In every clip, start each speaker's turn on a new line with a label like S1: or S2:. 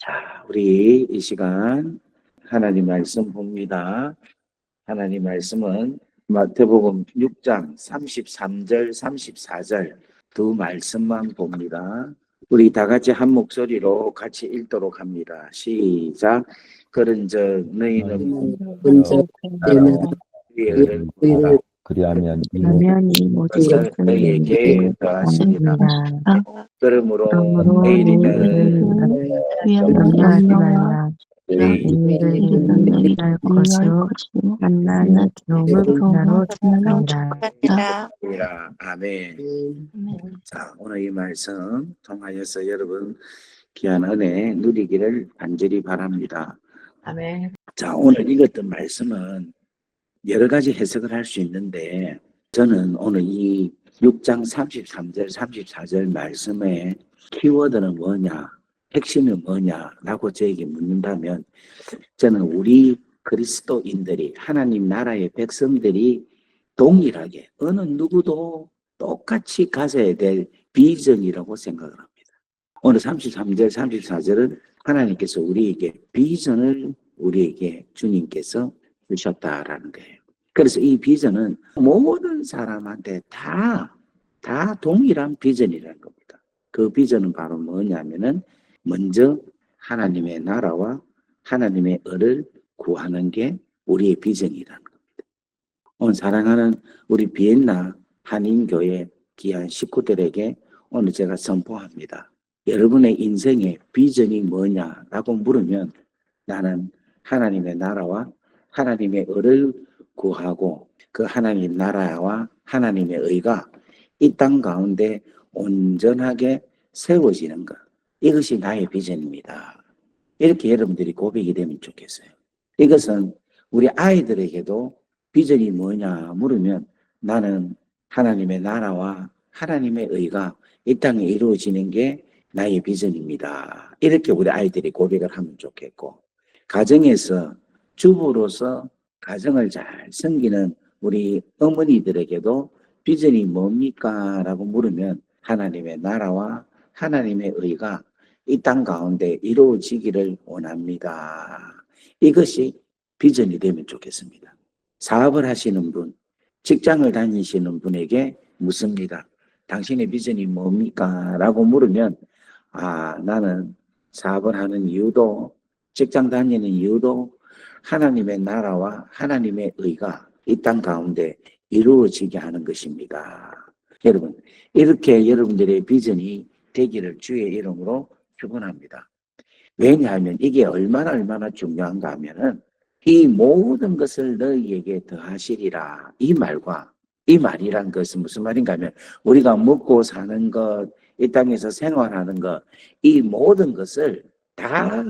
S1: 자, 우리 이 시간 하나님 말씀 봅니다. 하나님 말씀은 마태복음 6장 33절, 34절 두 말씀만 봅니다. 우리 다 같이 한 목소리로 같이 읽도록 합니다. 시작. 그런즉 너희는
S2: 먼저 때는
S1: 위를
S2: 위를
S3: 그리하면
S4: 그러면 이 모든
S1: 것을
S4: 것을
S1: 너희에게
S4: 너희에게
S1: 더하시리라.
S4: 더하시리라.
S1: 그러므로
S4: 그러므로
S1: 내일이면
S4: 내일을
S1: 염려하지
S4: 염려하지 말라.
S1: 너희
S4: 내일은 내일 할 것이요 한날은 기업을 분야로 축하리라.
S1: 아멘. 자, 오늘 이 말씀 통하여서 여러분 귀한 은혜 누리기를 간절히 바랍니다.
S2: 아멘.
S1: 자, 오늘 읽었던 말씀은 여러 가지 해석을 할 수 있는데 저는 오늘 이 6장 33절, 34절 말씀의 키워드는 뭐냐, 핵심이 뭐냐라고 저에게 묻는다면 저는 우리 그리스도인들이 하나님 나라의 백성들이 동일하게 어느 누구도 똑같이 가져야 될 비전이라고 생각을 합니다. 오늘 33절, 34절은 하나님께서 우리에게 비전을 우리에게 주님께서 주셨다라는 거예요. 그래서 이 비전은 모든 사람한테 다 동일한 비전이라는 겁니다. 그 비전은 바로 뭐냐면은 먼저 하나님의 나라와 하나님의 의를 구하는 게 우리의 비전이라는 겁니다. 오늘 사랑하는 우리 비엔나 한인교회 귀한 식구들에게 오늘 제가 선포합니다. 여러분의 인생의 비전이 뭐냐라고 물으면 나는 하나님의 나라와 하나님의 의를 구하고 그 하나님 나라와 하나님의 의가 이 땅 가운데 온전하게 세워지는 것, 이것이 나의 비전입니다. 이렇게 여러분들이 고백이 되면 좋겠어요. 이것은 우리 아이들에게도 비전이 뭐냐 물으면 나는 하나님의 나라와 하나님의 의가 이 땅에 이루어지는 게 나의 비전입니다. 이렇게 우리 아이들이 고백을 하면 좋겠고, 가정에서 주부로서 가정을 잘 섬기는 우리 어머니들에게도 비전이 뭡니까? 라고 물으면 하나님의 나라와 하나님의 의가 이 땅 가운데 이루어지기를 원합니다. 이것이 비전이 되면 좋겠습니다. 사업을 하시는 분, 직장을 다니시는 분에게 묻습니다. 당신의 비전이 뭡니까? 라고 물으면 나는 사업을 하는 이유도 직장 다니는 이유도 하나님의 나라와 하나님의 의가 이 땅 가운데 이루어지게 하는 것입니다. 여러분, 이렇게 여러분들의 비전이 되기를 주의 이름으로 축원합니다. 왜냐하면 이게 얼마나 중요한가 하면은 이 모든 것을 너희에게 더하시리라, 이 말과 이 말이란 것은 무슨 말인가 하면 우리가 먹고 사는 것, 이 땅에서 생활하는 것, 이 모든 것을 다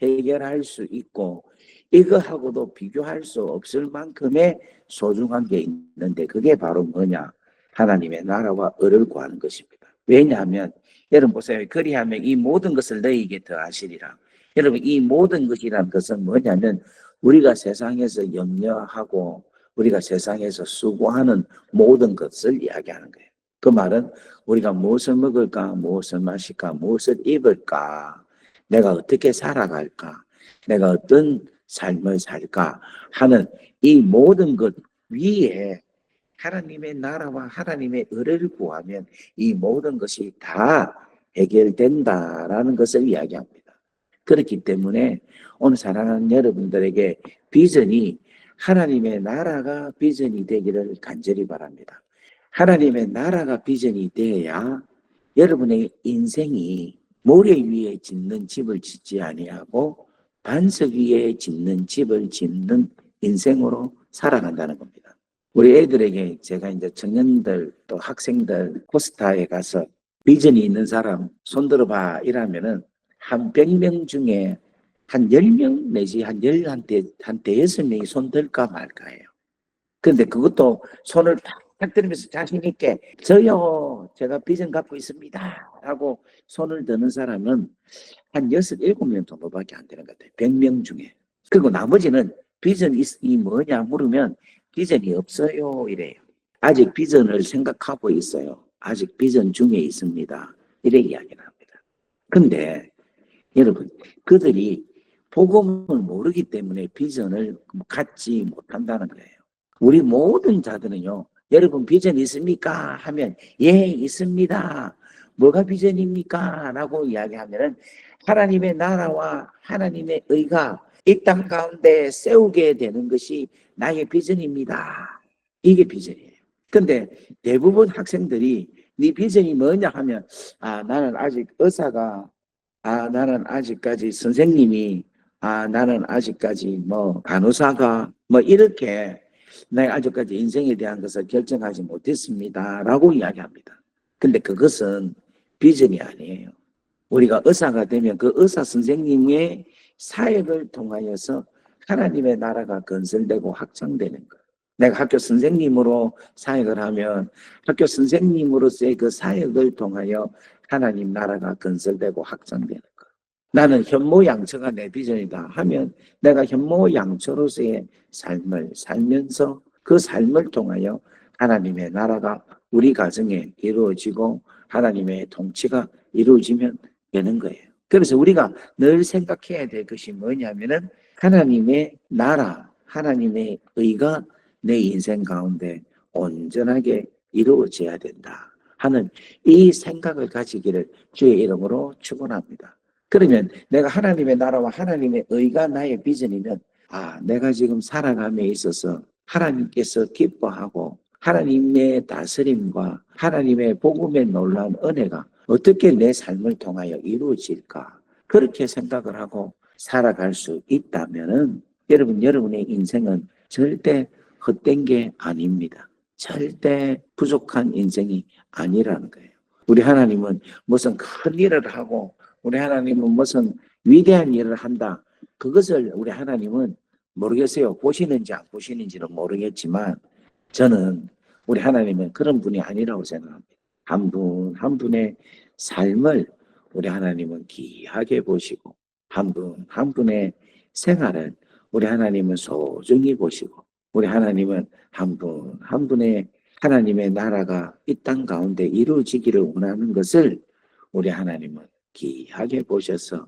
S1: 해결할 수 있고 이거하고도 비교할 수 없을 만큼의 소중한 게 있는데 그게 바로 뭐냐? 하나님의 나라와 의를 구하는 것입니다. 왜냐하면 여러분 보세요. 그리하면 이 모든 것을 너희에게 더하시리라. 여러분 이 모든 것이라는 것은 뭐냐면 우리가 세상에서 염려하고 우리가 세상에서 수고하는 모든 것을 이야기하는 거예요. 그 말은 우리가 무엇을 먹을까, 무엇을 마실까, 무엇을 입을까, 내가 어떻게 살아갈까, 내가 어떤 삶을 살까 하는 이 모든 것 위에 하나님의 나라와 하나님의 의를 구하면 이 모든 것이 다 해결된다라는 것을 이야기합니다. 그렇기 때문에 오늘 사랑하는 여러분들에게 비전이 하나님의 나라가 비전이 되기를 간절히 바랍니다. 하나님의 나라가 비전이 되어야 여러분의 인생이 모래 위에 짓는 집을 짓지 아니하고 반석 위에 짓는 집을 짓는 인생으로 살아간다는 겁니다. 우리 애들에게 제가 이제 청년들 또 학생들 포스타에 가서 비전이 있는 사람 손들어봐 이러면은 한 100명 중에 한 10명 내지 한 6명이 손들까 말까예요. 그런데 그것도 손을 탁 들으면서 자신 있게 저요 제가 비전 갖고 있습니다 하고 손을 드는 사람은 한 6, 7명 정도밖에 안 되는 것 같아요. 100명 중에. 그리고 나머지는 비전이 뭐냐 물으면 비전이 없어요 이래요. 아직 비전을 생각하고 있어요. 아직 비전 중에 있습니다. 이래 이야기를 합니다. 근데 여러분, 그들이 복음을 모르기 때문에 비전을 갖지 못한다는 거예요. 우리 모든 자들은요, 여러분 비전 있습니까? 하면 예, 있습니다. 뭐가 비전입니까? 라고 이야기하면은 하나님의 나라와 하나님의 의가 이 땅 가운데 세우게 되는 것이 나의 비전입니다. 이게 비전이에요. 근데 대부분 학생들이 네 비전이 뭐냐 하면 나는 아직 의사가 나는 아직까지 선생님이 나는 아직까지 뭐 간호사가 뭐 이렇게 내가 아직까지 인생에 대한 것을 결정하지 못했습니다. 라고 이야기합니다. 근데 그것은 비전이 아니에요. 우리가 의사가 되면 그 의사 선생님의 사역을 통하여서 하나님의 나라가 건설되고 확장되는 거예요. 내가 학교 선생님으로 사역을 하면 학교 선생님으로서의 그 사역을 통하여 하나님 나라가 건설되고 확장되는 거예요. 나는 현모양처가 내 비전이다 하면 내가 현모양처로서의 삶을 살면서 그 삶을 통하여 하나님의 나라가 우리 가정에 이루어지고 하나님의 통치가 이루어지면 되는 거예요. 그래서 우리가 늘 생각해야 될 것이 뭐냐면은 하나님의 나라, 하나님의 의가 내 인생 가운데 온전하게 이루어져야 된다 하는 이 생각을 가지기를 주의 이름으로 축원합니다. 그러면 내가 하나님의 나라와 하나님의 의가 나의 비전이면 내가 지금 살아감에 있어서 하나님께서 기뻐하고 하나님의 다스림과 하나님의 복음의 놀라운 은혜가 어떻게 내 삶을 통하여 이루어질까? 그렇게 생각을 하고 살아갈 수 있다면은 여러분의 인생은 절대 헛된 게 아닙니다. 절대 부족한 인생이 아니라는 거예요. 우리 하나님은 무슨 큰 일을 하고 우리 하나님은 무슨 위대한 일을 한다. 그것을 우리 하나님은 모르겠어요. 보시는지 안 보시는지는 모르겠지만 저는 우리 하나님은 그런 분이 아니라고 생각합니다. 한 분 한 분의 삶을 우리 하나님은 귀하게 보시고 한 분 한 분의 생활을 우리 하나님은 소중히 보시고 우리 하나님은 한 분 한 분의 하나님의 나라가 이 땅 가운데 이루어지기를 원하는 것을 우리 하나님은 귀하게 보셔서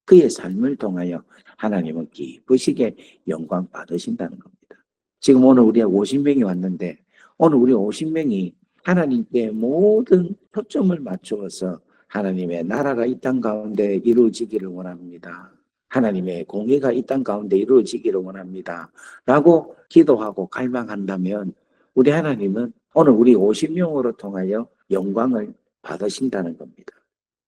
S1: 그의 삶을 통하여 하나님은 기쁘시게 영광 받으신다는 겁니다. 지금 오늘 우리가 50명이 왔는데 오늘 우리 50명이 하나님께 모든 초점을 맞추어서 하나님의 나라가 이 땅 가운데 이루어지기를 원합니다. 하나님의 공의가 이 땅 가운데 이루어지기를 원합니다. 라고 기도하고 갈망한다면 우리 하나님은 오늘 우리 50명으로 통하여 영광을 받으신다는 겁니다.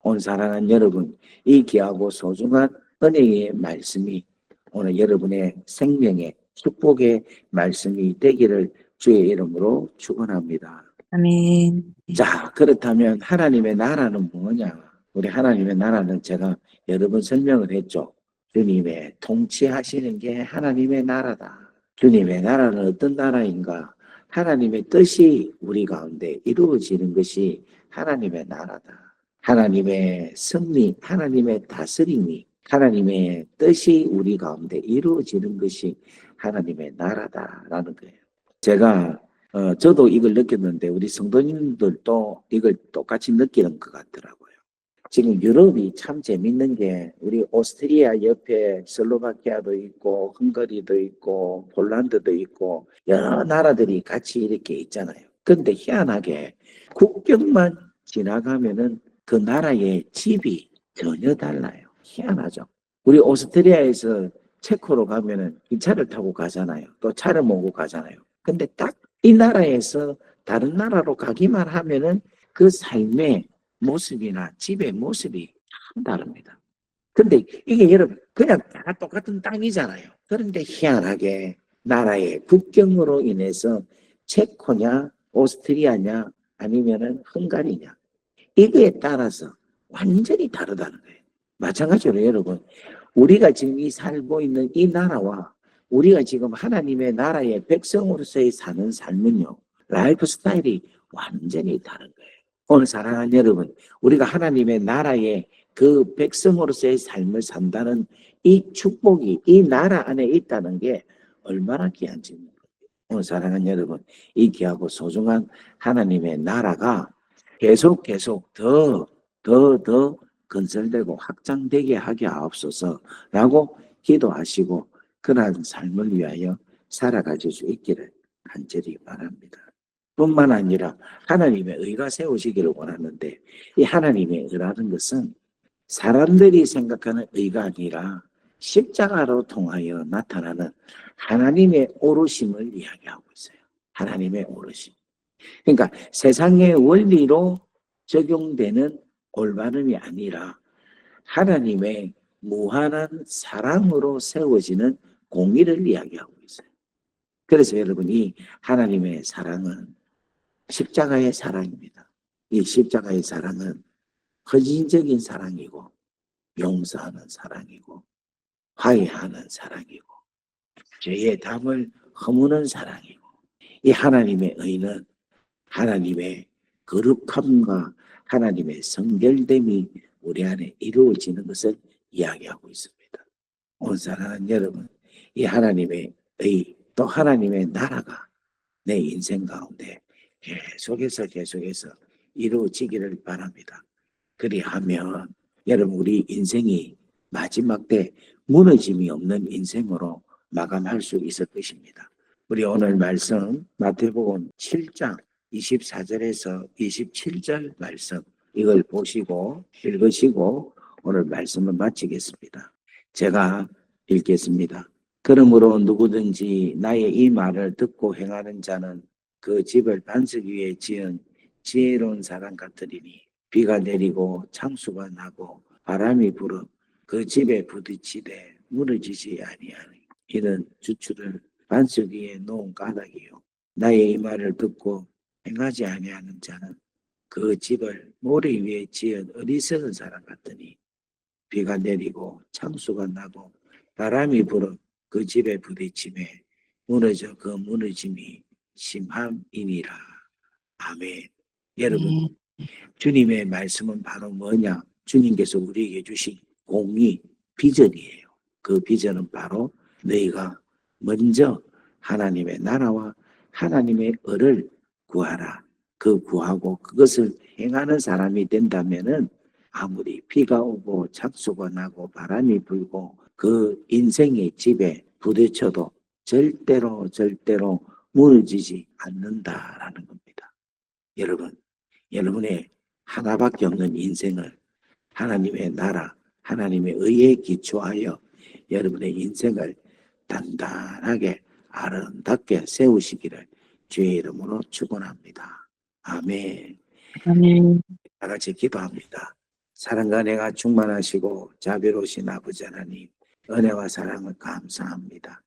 S1: 오늘 사랑하는 여러분, 이 귀하고 소중한 은혜의 말씀이 오늘 여러분의 생명의 축복의 말씀이 되기를 주의 이름으로 축원합니다.
S4: 아멘.
S1: 자, 그렇다면 하나님의 나라는 뭐냐? 우리 하나님의 나라는 제가 여러 번 설명을 했죠. 주님의 통치하시는 게 하나님의 나라다. 주님의 나라는 어떤 나라인가? 하나님의 뜻이 우리 가운데 이루어지는 것이 하나님의 나라다. 하나님의 승리, 하나님의 다스림이, 하나님의 뜻이 우리 가운데 이루어지는 것이 하나님의 나라다라는 거예요. 제가 저도 이걸 느꼈는데 우리 성도님들도 이걸 똑같이 느끼는 것 같더라고요. 지금 유럽이 참 재밌는 게 우리 오스트리아 옆에 슬로바키아도 있고 헝가리도 있고 폴란드도 있고 여러 나라들이 같이 이렇게 있잖아요. 근데 희한하게 국경만 지나가면은 그 나라의 집이 전혀 달라요. 희한하죠. 우리 오스트리아에서 체코로 가면은 기차를 타고 가잖아요. 또 차를 몰고 가잖아요. 근데 딱 이 나라에서 다른 나라로 가기만 하면은 그 삶의 모습이나 집의 모습이 참 다릅니다. 근데 이게 여러분 그냥 다 똑같은 땅이잖아요. 그런데 희한하게 나라의 국경으로 인해서 체코냐 오스트리아냐 아니면은 헝가리냐 이거에 따라서 완전히 다르다는 거예요. 마찬가지로 여러분 우리가 지금 이 살고 있는 이 나라와 우리가 지금 하나님의 나라의 백성으로서의 사는 삶은요. 라이프 스타일이 완전히 다른 거예요. 오늘 사랑하는 여러분 우리가 하나님의 나라의 그 백성으로서의 삶을 산다는 이 축복이 이 나라 안에 있다는 게 얼마나 귀한지 오늘 사랑하는 여러분 이 귀하고 소중한 하나님의 나라가 계속 더 건설되고 확장되게 하게 하옵소서라고 기도하시고 그러한 삶을 위하여 살아가실 수 있기를 간절히 바랍니다. 뿐만 아니라 하나님의 의가 세우시기를 원하는데 이 하나님의 의라는 것은 사람들이 생각하는 의가 아니라 십자가로 통하여 나타나는 하나님의 오르심을 이야기하고 있어요. 하나님의 오르심. 그러니까 세상의 원리로 적용되는 올바름이 아니라 하나님의 무한한 사랑으로 세워지는 공의를 이야기하고 있어요. 그래서 여러분 이 하나님의 사랑은 십자가의 사랑입니다. 이 십자가의 사랑은 헌신적인 사랑이고 용서하는 사랑이고 화해하는 사랑이고 죄의 담을 허무는 사랑이고 이 하나님의 의는 하나님의 거룩함과 하나님의 성결됨이 우리 안에 이루어지는 것을 이야기하고 있습니다. 오늘 사랑하는 여러분, 이 하나님의 의 또 하나님의 나라가 내 인생 가운데 계속해서 이루어지기를 바랍니다. 그리하면 여러분 우리 인생이 마지막 때 무너짐이 없는 인생으로 마감할 수 있을 것입니다. 우리 오늘 말씀 마태복음 7장 24절에서 27절 말씀 이걸 보시고 읽으시고 오늘 말씀을 마치겠습니다. 제가 읽겠습니다. 그러므로 누구든지 나의 이 말을 듣고 행하는 자는 그 집을 반석 위에 지은 지혜로운 사람 같으리니 비가 내리고 창수가 나고 바람이 불어 그 집에 부딪히되 무너지지 아니하니 이는 주추를 반석 위에 놓은 까닭이요 나의 이 말을 듣고 행하지 아니하는 자는 그 집을 모래 위에 지은 어리석은 사람 같으니 비가 내리고 창수가 나고 바람이 불어 그 집에 부딪힘에 무너져 그 무너짐이 심함이니라. 아멘. 여러분 주님의 말씀은 바로 뭐냐? 주님께서 우리에게 주신 공의 비전이에요. 그 비전은 바로 너희가 먼저 하나님의 나라와 하나님의 의를 구하라. 그 구하고 그것을 행하는 사람이 된다면은 아무리 비가 오고 창수가 나고 바람이 불고 그 인생의 집에 부딪혀도 절대로 무너지지 않는다라는 겁니다. 여러분, 여러분의 하나밖에 없는 인생을 하나님의 나라, 하나님의 의에 기초하여 여러분의 인생을 단단하게 아름답게 세우시기를 주의 이름으로 축원합니다. 아멘.
S2: 아멘.
S1: 다 같이 기도합니다. 사랑과 은혜가 충만하시고 자비로우신 아버지 하나님, 은혜와 사랑을 감사합니다.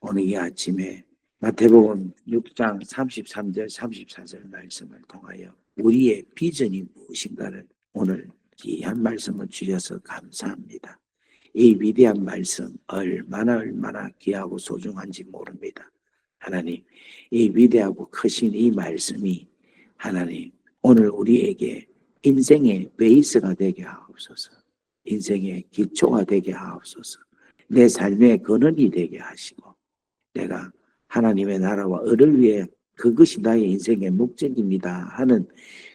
S1: 오늘 이 아침에 마태복음 6장 33절 34절 말씀을 통하여 우리의 비전이 무엇인가를 오늘 귀한 말씀을 주셔서 감사합니다. 이 위대한 말씀 얼마나 귀하고 소중한지 모릅니다. 하나님, 이 위대하고 크신 이 말씀이 하나님 오늘 우리에게 인생의 베이스가 되게 하옵소서. 인생의 기초가 되게 하옵소서. 내 삶의 근원이 되게 하시고 내가 하나님의 나라와 의를 위해 그것이 나의 인생의 목적입니다 하는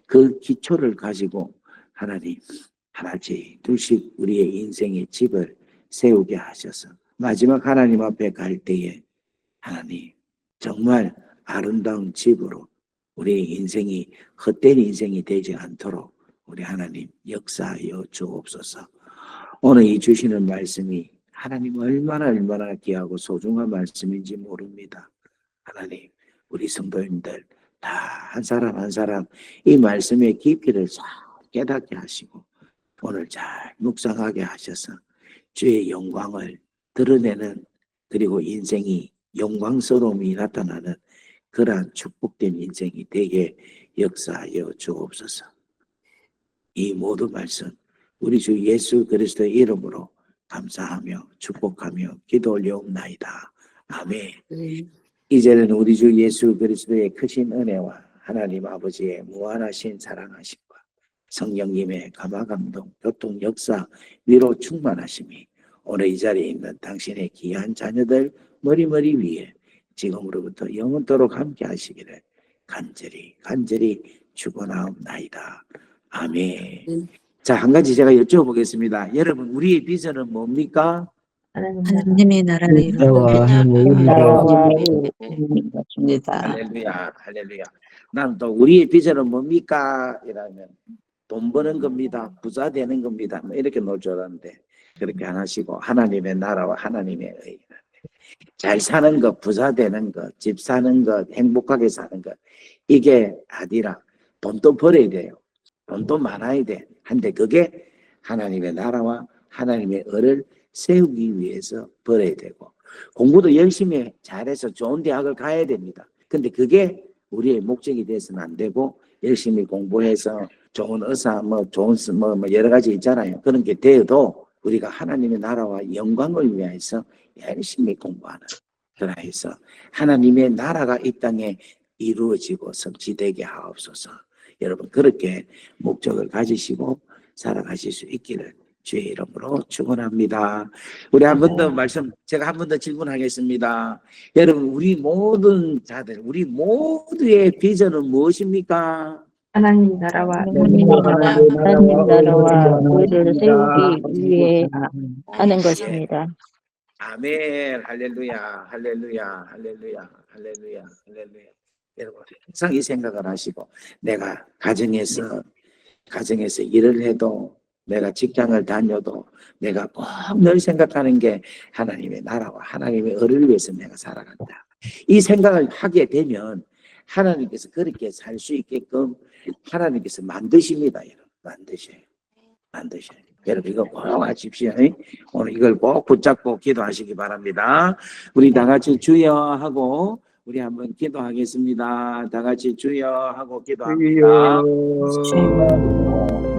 S1: 그 기초를 가지고 하나님 하나씩 둘씩 우리의 인생의 집을 세우게 하셔서 마지막 하나님 앞에 갈 때에 하나님 정말 아름다운 집으로 우리의 인생이 헛된 인생이 되지 않도록 우리 하나님 역사하여 주옵소서. 오늘 이 주시는 말씀이 하나님 얼마나 귀하고 소중한 말씀인지 모릅니다. 하나님 우리 성도님들 다 한 사람 한 사람 이 말씀의 깊이를 잘 깨닫게 하시고 오늘 잘 묵상하게 하셔서 주의 영광을 드러내는 그리고 인생이 영광스러움이 나타나는 그러한 축복된 인생이 되게 역사하여 주옵소서. 이 모든 말씀 우리 주 예수 그리스도의 이름으로 감사하며 축복하며 기도 올려옵나이다. 아멘. 이제는 우리 주 예수 그리스도의 크신 은혜와 하나님 아버지의 무한하신 사랑하심과 성령님의 감화감동 교통 역사 위로 충만하심이 오늘 이 자리에 있는 당신의 귀한 자녀들 머리 위에 지금으로부터 영원토록 함께 하시기를 간절히 축원하옵나이다. 아멘. 자, 한 가지 제가 여쭤보겠습니다. 여러분, 우리의 비전은 뭡니까?
S4: 하나님의 나라를 이루는
S3: 나와 하나님의
S2: 나라와
S3: 나라를
S2: 것입니다.
S1: 할렐루야, 할렐루야. 난 또 우리의 비전은 뭡니까? 이라면 돈 버는 겁니다. 부자 되는 겁니다. 뭐 이렇게 놓을 줄 알았는데 그렇게 안 하시고 하나님의 나라와 하나님의 의. 잘 사는 것, 부자 되는 것, 집 사는 것, 행복하게 사는 것 이게 아니라 돈도 벌어야 돼요. 돈도 많아야 돼. 한데 그게 하나님의 나라와 하나님의 의를 세우기 위해서 벌어야 되고 공부도 열심히 잘해서 좋은 대학을 가야 됩니다. 근데 그게 우리의 목적이 돼서는 안 되고 열심히 공부해서 좋은 의사 좋은 여러 가지 있잖아요. 그런 게 되어도 우리가 하나님의 나라와 영광을 위해서 열심히 공부하는 그래서 하나님의 나라가 이 땅에 이루어지고 성취되게 하옵소서. 여러분 그렇게 목적을 가지시고 살아가실 수 있기를 주의 이름으로 축원합니다. 우리 한 번 더 제가 한 번 더 질문하겠습니다. 여러분 우리 모든 자들 우리 모두의 비전은 무엇입니까?
S2: 하나님 나라와
S3: 하나님
S2: 나라와 의를 세우기 위해 하는 것입니다.
S1: 아멘. 할렐루야. 할렐루야. 할렐루야. 할렐루야. 할렐루야. 여러분 항상 이 생각을 하시고 내가 가정에서 일을 해도 내가 직장을 다녀도 내가 꼭 늘 생각하는 게 하나님의 나라와 하나님의 의를 위해서 내가 살아간다. 이 생각을 하게 되면 하나님께서 그렇게 살 수 있게끔 하나님께서 만드십니다. 여러분. 만드셔요. 여러분 이거 꼭 하십시오. 오늘 이걸 꼭 붙잡고 기도하시기 바랍니다. 우리 다 같이 주여 하고 우리 한번 기도하겠습니다. 다 같이 주여 하고 기도합니다.
S3: 주여